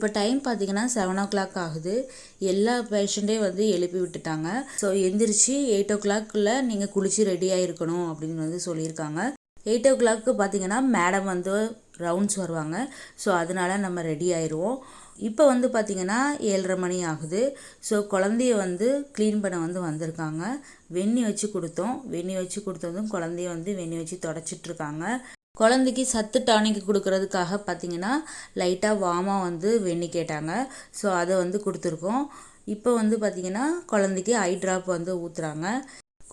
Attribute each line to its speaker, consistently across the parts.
Speaker 1: இப்போ டைம் பார்த்தீங்கன்னா 7 o'clock ஆகுது. எல்லா பேஷண்ட்டே வந்து எழுப்பி விட்டுட்டாங்க. ஸோ எந்திரிச்சு 8 o'clockக்குள்ளே நீங்கள் குளிச்சு ரெடியாக இருக்கணும் அப்படின்னு வந்து சொல்லியிருக்காங்க. 8 o'clock பார்த்தீங்கன்னா மேடம் வந்து ரவுண்ட்ஸ் வருவாங்க. ஸோ அதனால நம்ம ரெடி ஆயிடுவோம். இப்போ வந்து பார்த்திங்கன்னா 7:30 மணி ஆகுது. ஸோ குழந்தைய வந்து க்ளீன் பண்ண வந்து வந்திருக்காங்க. வெந்நி வச்சு கொடுத்தோம். வெந்நி வச்சு கொடுத்ததும் குழந்தைய வந்து வெந்நி வச்சு தொடச்சிட்ருக்காங்க. குழந்தைக்கு சத்து டானிக் கொடுக்கறதுக்காக பார்த்திங்கன்னா லைட்டாக வாமாக வந்து வெந்நி கேட்டாங்க. ஸோ அதை வந்து கொடுத்துருக்கோம். இப்போ வந்து பார்த்திங்கன்னா குழந்தைக்கு ஐ ட்ராப் வந்து ஊற்றுறாங்க.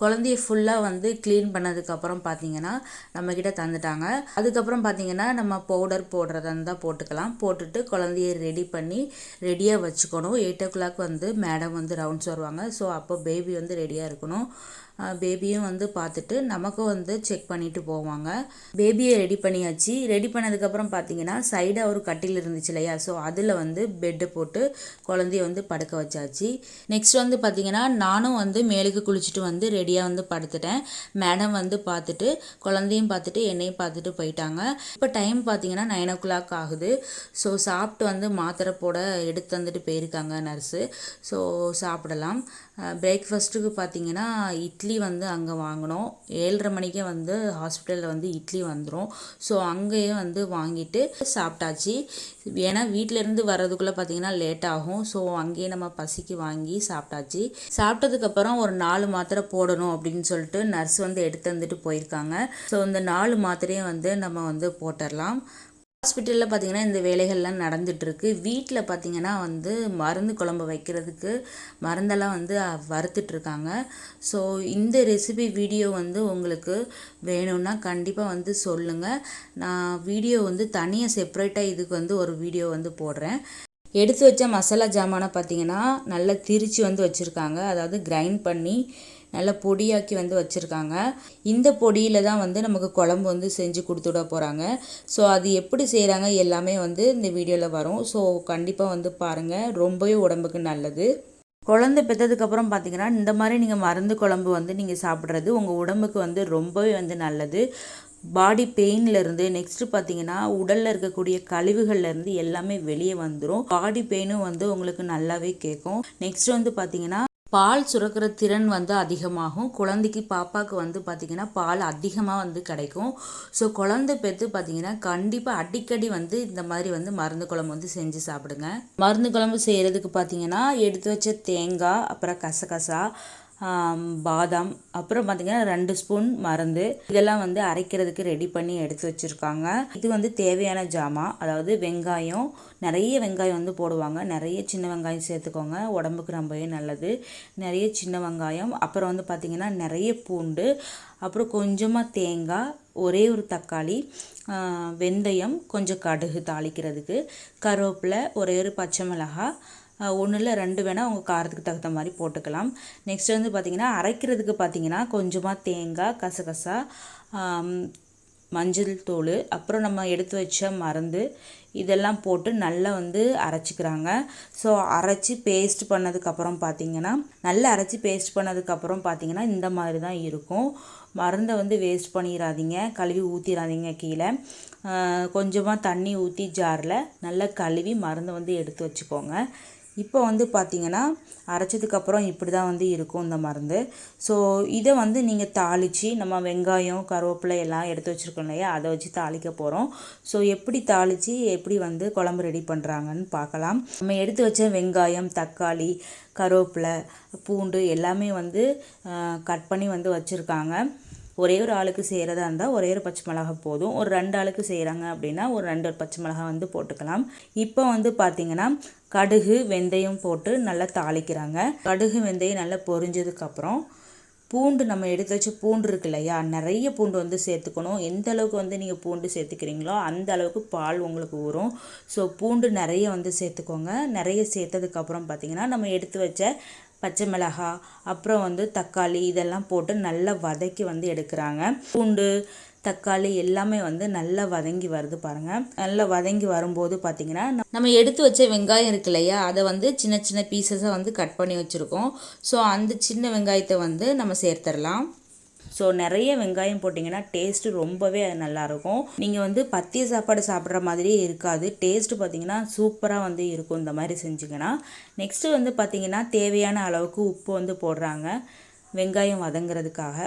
Speaker 1: குழந்தைய ஃபுல்லாக வந்து க்ளீன் பண்ணதுக்கப்புறம் பார்த்தீங்கன்னா நம்மக்கிட்ட தந்துட்டாங்க. அதுக்கப்புறம் பார்த்தீங்கன்னா நம்ம பவுடர் போடுறதா இருந்தால் போட்டுக்கலாம். போட்டுட்டு குழந்தைய ரெடி பண்ணி ரெடியாக வச்சுக்கணும். 8 o'clock வந்து மேடம் வந்து ரவுண்ட்ஸ் வருவாங்க. ஸோ அப்போ பேபி வந்து ரெடியாக இருக்கணும். பேபியும் வந்து பார்த்துட்டு நமக்கும் வந்து செக் பண்ணிட்டு போவாங்க. பேபியை ரெடி பண்ணியாச்சு. ரெடி பண்ணதுக்கப்புறம் பார்த்தீங்கன்னா சைடாக ஒரு கட்டில் இருந்துச்சு இல்லையா, ஸோ அதில் வந்து பெட்டு போட்டு குழந்தைய வந்து படுக்க வச்சாச்சு. நெக்ஸ்ட் வந்து பார்த்தீங்கன்னா நானும் வந்து மேலுக்கு குளிச்சுட்டு வந்து ரெடியாக வந்து படுத்துட்டேன். மேடம் வந்து பார்த்துட்டு குழந்தையும் பார்த்துட்டு என்னையும் பார்த்துட்டு போயிட்டாங்க. இப்போ டைம் பார்த்தீங்கன்னா 9 o'clock ஆகுது. ஸோ சாப்பிட்டு வந்து மாத்திரை போட எடுத்து வந்துட்டு போயிருக்காங்க நர்ஸு. ஸோ சாப்பிடலாம். பிரேக்ஃபாஸ்ட்டுக்கு பார்த்தீங்கன்னா இட்லி வந்து அங்கே வாங்கினோம். 7:30 மணிக்கே வந்து ஹாஸ்பிட்டலில் வந்து இட்லி வந்துடும். ஸோ அங்கேயே வந்து வாங்கிட்டு சாப்பிட்டாச்சு. ஏன்னா வீட்டிலேருந்து வர்றதுக்குள்ளே பார்த்தீங்கன்னா லேட் ஆகும். ஸோ அங்கேயே நம்ம பசிக்கு வாங்கி சாப்பிட்டாச்சு. சாப்பிட்டதுக்கப்புறம் ஒரு 4 மாத்திரை போடணும் அப்படின்னு சொல்லிட்டு நர்ஸ் வந்து எடுத்து வந்துட்டு போயிருக்காங்க. ஸோ இந்த 4 மாத்திரையும் வந்து நம்ம வந்து போட்டுடலாம். ஹாஸ்பிட்டலில் பார்த்திங்கன்னா இந்த வேலைகள்லாம் நடந்துகிட்ருக்கு. வீட்டில் பார்த்திங்கன்னா வந்து மருந்து குழம்பு வைக்கிறதுக்கு மருந்தெல்லாம் வந்து வறுத்துட்ருக்காங்க. ஸோ இந்த ரெசிபி வீடியோ வந்து உங்களுக்கு வேணும்னா கண்டிப்பாக வந்து சொல்லுங்கள். நான் வீடியோ வந்து தனியாக செப்ரேட்டாக இதுக்கு வந்து ஒரு வீடியோ வந்து போடுறேன். எடுத்து வச்ச மசாலா ஜாமானை பார்த்திங்கன்னா நல்லா திரித்து வந்து வச்சுருக்காங்க. அதாவது கிரைண்ட் பண்ணி நல்லா பொடியாக்கி வந்து வச்சுருக்காங்க. இந்த பொடியில் தான் வந்து நமக்கு குழம்பு வந்து செஞ்சு கொடுத்துட போகிறாங்க. ஸோ அது எப்படி செய்கிறாங்க எல்லாமே வந்து இந்த வீடியோவில் வரும். ஸோ கண்டிப்பாக வந்து பாருங்கள். ரொம்பவே உடம்புக்கு நல்லது. குழந்தை பெற்றதுக்கப்புறம் பார்த்திங்கன்னா இந்த மாதிரி நீங்கள் மருந்து குழம்பு வந்து நீங்கள் சாப்பிட்றது உங்கள் உடம்புக்கு வந்து ரொம்பவே வந்து நல்லது. பாடி பெயின்லேருந்து நெக்ஸ்ட்டு பார்த்தீங்கன்னா உடலில் இருக்கக்கூடிய கழிவுகள்லேருந்து எல்லாமே வெளியே வந்துடும். பாடி பெயினும் வந்து உங்களுக்கு நல்லாவே கேட்கும். நெக்ஸ்ட் வந்து பார்த்திங்கன்னா பால் சுரக்கிற திறன் வந்து அதிகமாகும். குழந்தைக்கு பாப்பாவுக்கு வந்து பார்த்திங்கன்னா பால் அதிகமாக வந்து கிடைக்கும். ஸோ குழந்தை பெற்று பார்த்திங்கன்னா கண்டிப்பாக அடிக்கடி வந்து இந்த மாதிரி வந்து மருந்து குழம்பு வந்து செஞ்சு சாப்பிடுங்க. மருந்து குழம்பு செய்கிறதுக்கு பார்த்திங்கன்னா எடுத்து வச்ச தேங்காய், அப்புறம் கசகசா, பாதாம், அப்புறம் பார்த்திங்கன்னா 2 ஸ்பூன் மருந்து, இதெல்லாம் வந்து அரைக்கிறதுக்கு ரெடி பண்ணி எடுத்து வச்சுருக்காங்க. இது வந்து தேவையான ஜாமான். அதாவது வெங்காயம், நிறைய வெங்காயம் வந்து போடுவாங்க. நிறைய சின்ன வெங்காயம் சேர்த்துக்கோங்க, உடம்புக்கு ரொம்பவே நல்லது. நிறைய சின்ன வெங்காயம், அப்புறம் வந்து பார்த்திங்கன்னா நிறைய பூண்டு, அப்புறம் கொஞ்சமாக தேங்காய், ஒரே ஒரு தக்காளி, வெந்தயம், கொஞ்சம் கடுகு தாளிக்கிறதுக்கு, கருவேப்பிலை, ஒரே ஒரு பச்சை மிளகாய், 1 இல்லை 2 வேணால் உங்கள் காரத்துக்கு தகுந்த மாதிரி போட்டுக்கலாம். நெக்ஸ்ட் வந்து பார்த்திங்கன்னா அரைக்கிறதுக்கு பார்த்திங்கன்னா கொஞ்சமாக தேங்காய், கசகசா, மஞ்சள் தூள், அப்புறம் நம்ம எடுத்து வச்ச மருந்து, இதெல்லாம் போட்டு நல்லா வந்து அரைச்சிக்கிறாங்க. ஸோ அரைச்சி பேஸ்ட் பண்ணதுக்கப்புறம் பார்த்திங்கன்னா நல்லா அரைச்சி பேஸ்ட் பண்ணதுக்கப்புறம் பார்த்திங்கன்னா இந்த மாதிரி தான் இருக்கும். மருந்தை வந்து வேஸ்ட் பண்ணிடாதீங்க, கழுவி ஊற்றிடாதீங்க கீழே. கொஞ்சமாக தண்ணி ஊற்றி ஜாரில் நல்லா கழுவி மருந்தை வந்து எடுத்து வச்சுக்கோங்க. இப்போ வந்து பார்த்திங்கன்னா அரைச்சதுக்கப்புறம் இப்படி தான் வந்து இருக்கும் இந்த மருந்து. ஸோ இதை வந்து நீங்கள் தாளித்து நம்ம வெங்காயம், கருவேப்பிலை எல்லாம் எடுத்து வச்சுருக்கோம் இல்லையா, அதை வச்சு தாளிக்க போகிறோம். ஸோ எப்படி தாளித்து எப்படி வந்து குழம்பு ரெடி பண்ணுறாங்கன்னு பார்க்கலாம். நம்ம எடுத்து வச்ச வெங்காயம், தக்காளி, கருவேப்பிலை, பூண்டு எல்லாமே வந்து கட் பண்ணி வந்து வச்சுருக்காங்க. ஒரே ஒரு ஆளுக்கு செய்கிறதா இருந்தால் ஒரே ஒரு பச்சை மிளகாய் போதும். ஒரு 2 ஆளுக்கு செய்கிறாங்க அப்படின்னா ஒரு 2 பச்சை மிளகாய் வந்து போட்டுக்கலாம். இப்போ வந்து பார்த்திங்கன்னா கடுகு, வெந்தயம் போட்டு நல்லா தாளிக்கிறாங்க. கடுகு, வெந்தயம் நல்லா பொரிஞ்சதுக்கப்புறம் பூண்டு, நம்ம எடுத்து வச்ச பூண்டு இருக்கு இல்லையா, நிறைய பூண்டு வந்து சேர்த்துக்கணும். எந்த அளவுக்கு வந்து நீங்கள் பூண்டு சேர்த்துக்கிறீங்களோ அந்த அளவுக்கு பால் உங்களுக்கு ஊறும். ஸோ பூண்டு நிறைய வந்து சேர்த்துக்கோங்க. நிறைய சேர்த்ததுக்கப்புறம் பார்த்திங்கன்னா நம்ம எடுத்து வச்ச பச்சை மிளகாய், அப்புறம் வந்து தக்காளி, இதெல்லாம் போட்டு நல்லா வதக்கி வந்து எடுக்கிறாங்க. பூண்டு, தக்காளி எல்லாமே வந்து நல்லா வதங்கி வருது பாருங்கள். நல்லா வதங்கி வரும்போது பார்த்திங்கன்னா நம்ம எடுத்து வச்ச வெங்காயம் இருக்கு இல்லையா, அதை வந்து சின்ன சின்ன பீசஸாக வந்து கட் பண்ணி வச்சுருக்கோம். ஸோ அந்த சின்ன வெங்காயத்தை வந்து நம்ம சேர்த்துடலாம். ஸோ நிறைய வெங்காயம் போட்டிங்கன்னா டேஸ்ட்டு ரொம்பவே நல்லாயிருக்கும். நீங்கள் வந்து பத்திய சாப்பாடு சாப்பிட்ற மாதிரியே இருக்காது. டேஸ்ட்டு பார்த்திங்கன்னா சூப்பராக வந்து இருக்கும் இந்த மாதிரி செஞ்சிங்கன்னா. நெக்ஸ்ட்டு வந்து பார்த்திங்கன்னா தேவையான அளவுக்கு உப்பு வந்து போடுறாங்க வெங்காயம் வதங்கிறதுக்காக.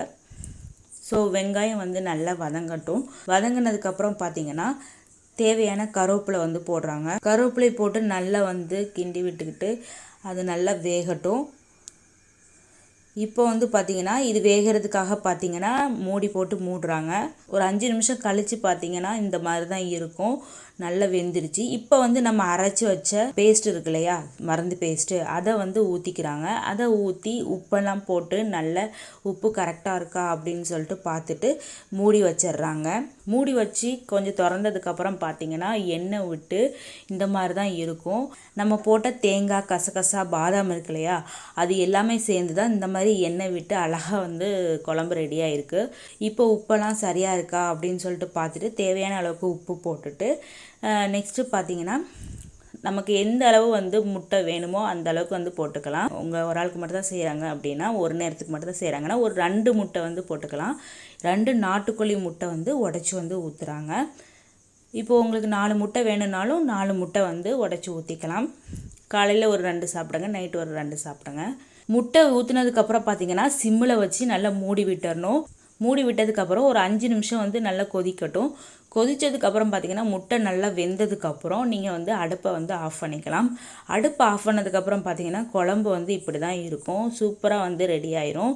Speaker 1: ஸோ வெங்காயம் வந்து நல்லா வதங்கட்டும். வதங்கினதுக்கப்புறம் பார்த்திங்கன்னா தேவையான கருவேப்பிலை வந்து போடுறாங்க. கருவேப்பிலை போட்டு நல்லா வந்து கிண்டி விட்டுக்கிட்டு அது நல்லா வேகட்டும். இப்போ வந்து பார்த்திங்கன்னா இது வேகிறதுக்காக பார்த்திங்கன்னா மூடி போட்டு மூடுறாங்க. ஒரு 5 நிமிஷம் கழித்து பார்த்திங்கன்னா இந்த மாதிரி தான் இருக்கும். நல்லா வெந்துருச்சு. இப்போ வந்து நம்ம அரைச்சி வச்ச பேஸ்ட் இருக்கு இல்லையா, மருந்து பேஸ்ட்டு, அதை வந்து ஊற்றிக்கிறாங்க. அதை ஊற்றி உப்பெல்லாம் போட்டு நல்ல உப்பு கரெக்டாக இருக்கா அப்படின்னு சொல்லிட்டு பார்த்துட்டு மூடி வச்சிடுறாங்க. மூடி வச்சு கொஞ்சம் திறந்ததுக்கப்புறம் பார்த்திங்கன்னா எண்ணெய் விட்டு இந்த மாதிரி தான் இருக்கும். நம்ம போட்ட தேங்காய், கசகசா, பாதாம் இருக்கு இல்லையா, அது எல்லாமே சேர்ந்து தான் இந்த மாதிரி எண்ணெய் விட்டு அழகாக வந்து குழம்பு ரெடியாக இருக்குது. இப்போ உப்பெல்லாம் சரியாக இருக்கா அப்படின்னு சொல்லிட்டு பார்த்துட்டு தேவையான அளவுக்கு உப்பு போட்டுட்டு நெக்ஸ்ட்டு பார்த்திங்கன்னா நமக்கு எந்த அளவு வந்து முட்டை வேணுமோ அந்த அளவுக்கு வந்து போட்டுக்கலாம். உங்கள் ஒரு ஆளுக்கு மட்டும் தான் செய்கிறாங்க அப்படின்னா, ஒரு நேரத்துக்கு மட்டும் தான் செய்கிறாங்கன்னா ஒரு 2 முட்டை வந்து போட்டுக்கலாம். 2 நாட்டுக்கோழி முட்டை வந்து உடச்சி வந்து ஊற்றுறாங்க. இப்போது உங்களுக்கு 4 முட்டை வேணும்னாலும் 4 முட்டை வந்து உடச்சி ஊற்றிக்கலாம். காலையில் ஒரு 2 சாப்பிடுங்க, நைட்டு ஒரு 2 சாப்பிடுங்க. முட்டை ஊற்றுனதுக்கப்புறம் பார்த்திங்கன்னா சிம்மில் வச்சு நல்லா மூடி விட்டுறணும். மூடி விட்டதுக்கப்புறம் ஒரு 5 நிமிஷம் வந்து நல்லா கொதிக்கட்டும். கொதித்ததுக்கப்புறம் பார்த்திங்கன்னா முட்டை நல்லா வெந்ததுக்கப்புறம் நீங்கள் வந்து அடுப்பை வந்து ஆஃப் பண்ணிக்கலாம். அடுப்பை ஆஃப் பண்ணதுக்கப்புறம் பார்த்திங்கன்னா குழம்பு வந்து இப்படி தான் இருக்கும். சூப்பராக வந்து ரெடி ஆயிரும்.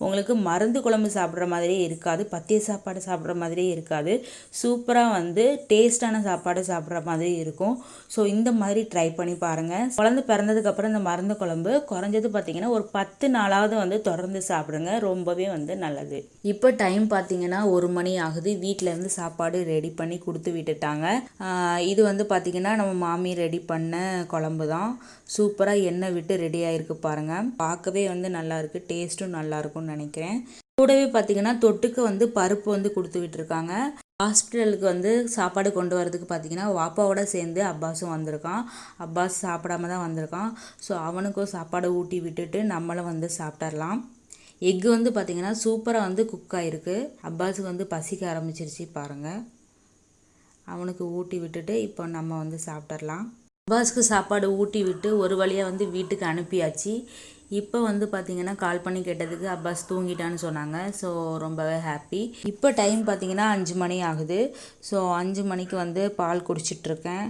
Speaker 1: உங்களுக்கு மருந்து குழம்பு சாப்பிட்ற மாதிரியே இருக்காது, பத்திய சாப்பாடு சாப்பிட்ற மாதிரியே இருக்காது. சூப்பராக வந்து டேஸ்டான சாப்பாடு சாப்பிட்ற மாதிரி இருக்கும். ஸோ இந்த மாதிரி ட்ரை பண்ணி பாருங்கள். குழந்தை பிறந்ததுக்கப்புறம் இந்த மருந்து குழம்பு குறைஞ்சது பார்த்திங்கன்னா ஒரு 10 நாளாவது வந்து தொடர்ந்து சாப்பிடுங்க. ரொம்பவே வந்து நல்லது. இப்போ டைம் பார்த்திங்கன்னா 1 மணி ஆகுது. வீட்டிலேருந்து சாப்பாடு ரெடி பண்ணி கொடுத்து விட்டுட்டாங்க. இது வந்து பார்த்திங்கன்னா நம்ம மாமி ரெடி பண்ண குழம்பு தான். சூப்பராக எண்ணெய் விட்டு ரெடி ஆகிருக்கு பாருங்கள். பார்க்கவே வந்து நல்லாயிருக்கு, டேஸ்ட்டும் நல்லாயிருக்கும்னு நினைக்கிறேன். கூடவே பார்த்திங்கன்னா தொட்டுக்கு வந்து பருப்பு வந்து கொடுத்து விட்டுருக்காங்க. ஹாஸ்பிட்டலுக்கு வந்து சாப்பாடு கொண்டு வரதுக்கு பார்த்திங்கன்னா வாப்பாவோட சேர்ந்து அப்பாஸும் வந்திருக்கான். அப்பாஸ் சாப்பிடாம தான் வந்திருக்கான். ஸோ அவனுக்கும் சாப்பாடு ஊட்டி விட்டுட்டு நம்மளும் வந்து சாப்பிட்றலாம். எக்கு வந்து பார்த்திங்கன்னா சூப்பராக வந்து குக் ஆகிருக்கு. அப்பாஸுக்கு வந்து பசிக்க ஆரம்பிச்சிருச்சு பாருங்கள். அவனுக்கு ஊட்டி விட்டுட்டு இப்போ நம்ம வந்து சாப்பிட்றலாம். அப்பாஸுக்கு சாப்பாடு ஊட்டி விட்டு ஒரு வழியாக வந்து வீட்டுக்கு அனுப்பியாச்சு. இப்போ வந்து பார்த்திங்கன்னா கால் பண்ணி கேட்டதுக்கு அப்பாஸ் தூங்கிட்டான்னு சொன்னாங்க. ஸோ ரொம்பவே ஹாப்பி. இப்போ டைம் பார்த்திங்கன்னா 5 மணி ஆகுது. ஸோ 5 மணிக்கு வந்து பால் குடிச்சிட்ருக்கேன்.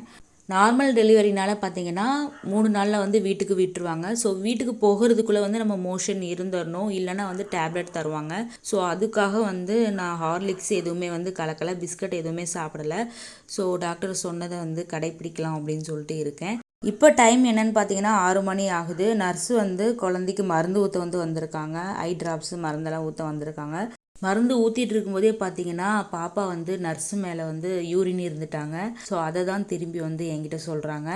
Speaker 1: நார்மல் டெலிவரினால பார்த்திங்கன்னா 3 நாளில் வந்து வீட்டுக்கு விட்டுருவாங்க. ஸோ வீட்டுக்கு போகிறதுக்குள்ளே வந்து நம்ம மோஷன் இருந்துடணும், இல்லைனா வந்து டேப்லெட் தருவாங்க. ஸோ அதுக்காக வந்து நான் ஹார்லிக்ஸ் எதுவுமே வந்து கலக்கலை, பிஸ்கட் எதுவுமே சாப்பிடலை. ஸோ டாக்டர் சொன்னதை வந்து கடைப்பிடிக்கலாம் அப்படின்னு சொல்லிட்டு இருக்கேன். இப்போ டைம் என்னன்னு பார்த்தீங்கன்னா 6 மணி ஆகுது. நர்ஸு வந்து குழந்தைக்கு மருந்து ஊற்ற வந்து வந்திருக்காங்க. ஐ ட்ராப்ஸு மருந்தெல்லாம் ஊற்ற வந்திருக்காங்க. மருந்து ஊற்றிட்டு இருக்கும்போதே பார்த்தீங்கன்னா பாப்பா வந்து நர்ஸு மேலே வந்து யூரின் இருந்துட்டாங்க. ஸோ அதை தான் திரும்பி வந்து என்கிட்ட சொல்கிறாங்க.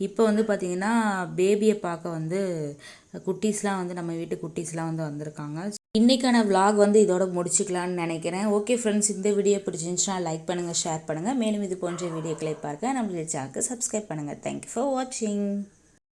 Speaker 1: இப்போ வந்து பார்த்திங்கன்னா பேபியை பார்க்க வந்து குட்டீஸ்லாம் வந்து நம்ம வீட்டு குட்டீஸ்லாம் வந்து வந்திருக்காங்க. இன்றைக்கான விலாக் வந்து இதோட முடிச்சுக்கலான்னு நினைக்கிறேன். ஓகே ஃப்ரெண்ட்ஸ், இந்த வீடியோ பிடிச்சிருந்துச்சுன்னா லைக் பண்ணுங்கள், ஷேர் பண்ணுங்கள். மேலும் இது போன்ற வீடியோக்களை பார்க்க நம்மளுடைய சேனலுக்கு சப்ஸ்கிரைப் பண்ணுங்கள். தேங்க்யூ ஃபார் வாட்சிங்.